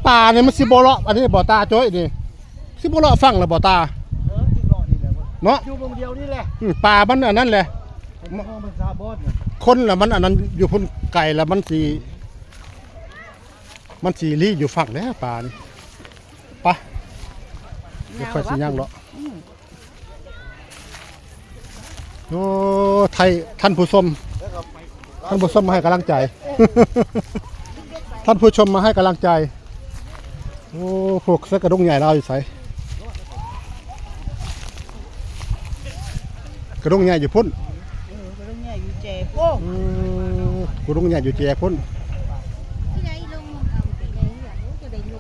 ป่าเนี่ยมันสิบเลาะอันนี้บ่อตาจ้อยนี่สิบเลาะฟังแล้วบ่อตาเนาะอยู่ตรงเดียวนี่แหละป่ามันอันนั้นแหละมันซาบอสคนละมันอันนั้นอยู่พุ่นไก่แล้วมันสีรีอยู่ฝั่งแล้วป่านี่ไปเดี๋ยวค่อยสิย่างเลาะโอ้ไทยท่านผู้ชมมาให้กำลังใจ ท่านผู้ชมมาให้กำลังใจโอ้พวกเสือกระด้งใหญ่เราอยู่ใส่กระด้งใหญ่อยู่พุ่นกระด้งใหญ่อยู่เจโป้กระด้งใหญ่อยู่เจพุ่น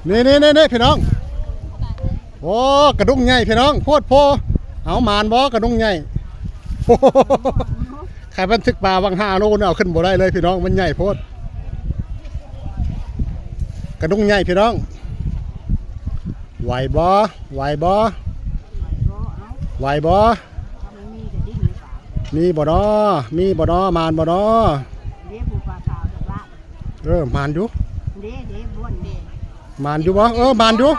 นี่พี่น้องโอ้กระด้งใหญ่พี่น้องโพดโพเอามานบ่กระด้งใหญ่ใครบันทึกปลาบาง5 โลเอาขึ้นบ่ได้เลยพี่น้องมันใหญ่โพดกระดุงใหญ่พี่น้องไหวบ่มีบ่น้อมานบ่น้อมานอยู่มานอยู่บ่มานอยู่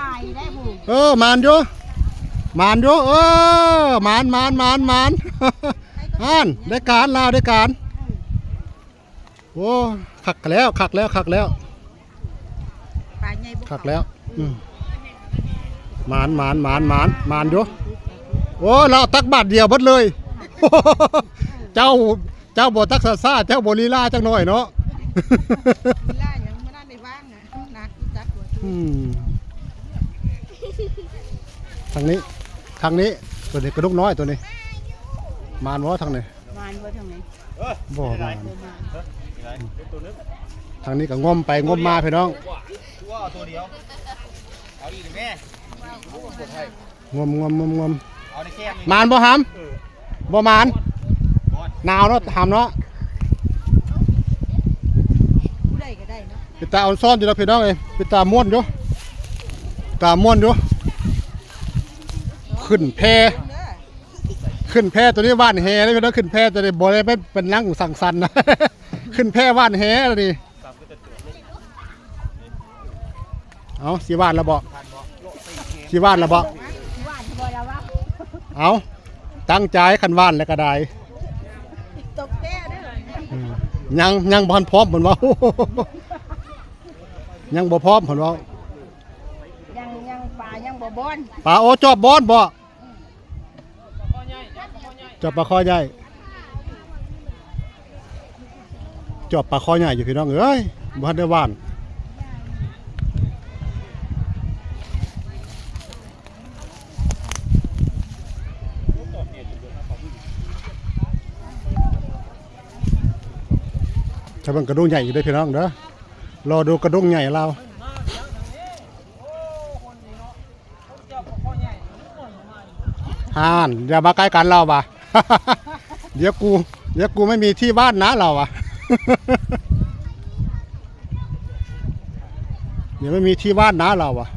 มานอยู่มานอ่านได้การลาวได้การโอ้ขักแล้วมานอยู่โอ้เราตักบาทเดียวบัดเลยเจ้าบ่ตักซ่าเจ้าบ่ลีลาจังหน่อยเนาะลีลายังไม่ได้ว่างนะหนักจักทางนี้ตัวนี้กระดุกน้อยตัวนี้มานว่าทางไหนบ่มานทางนี้ก็งมไปงมมาพี่น้องตัวเดียวเอาอีกแม่งมมานบ่หามบ่มานหนาวเนาะหามเนาะปิดตาอ่อนซ้อนอยู่แล้วพี่น้องเอ้ยปิดตาม้วนอยู่ขึ้นแพตัวนี้ว่านแหเลยพี่น้องขึ้นแพตัวนี้บ่ได้เป็นนั่งสั่งสันนะ ขึ้นแพว่านแหแล้วนี่เอาสีว่านระเบาะเอาตั้งใจขันว่านแล้วก็ได้ตกแก้ได้ยังบ่พร้อมเหมือนว่า ยังบ่พร้อมเหมือนว่ายังปลายังบ่บอนปลาโอ้จอบบอนบ่จอบปลาคอใหญ่อยู่พี่น้องเอ้ยบ่ทันได้ว่านถ้าเป็นกระดุงใหญ่อยู่ได้พี่น้องเด้อรอดูกระดุงใหญ่เราอย่ามาใกล้กันเราป่ะ เดี๋ยวกูไม่มีที่บ้านนะเราอ่ะ เดี๋ยวไม่มีที่บ้านนะเราอ่ะ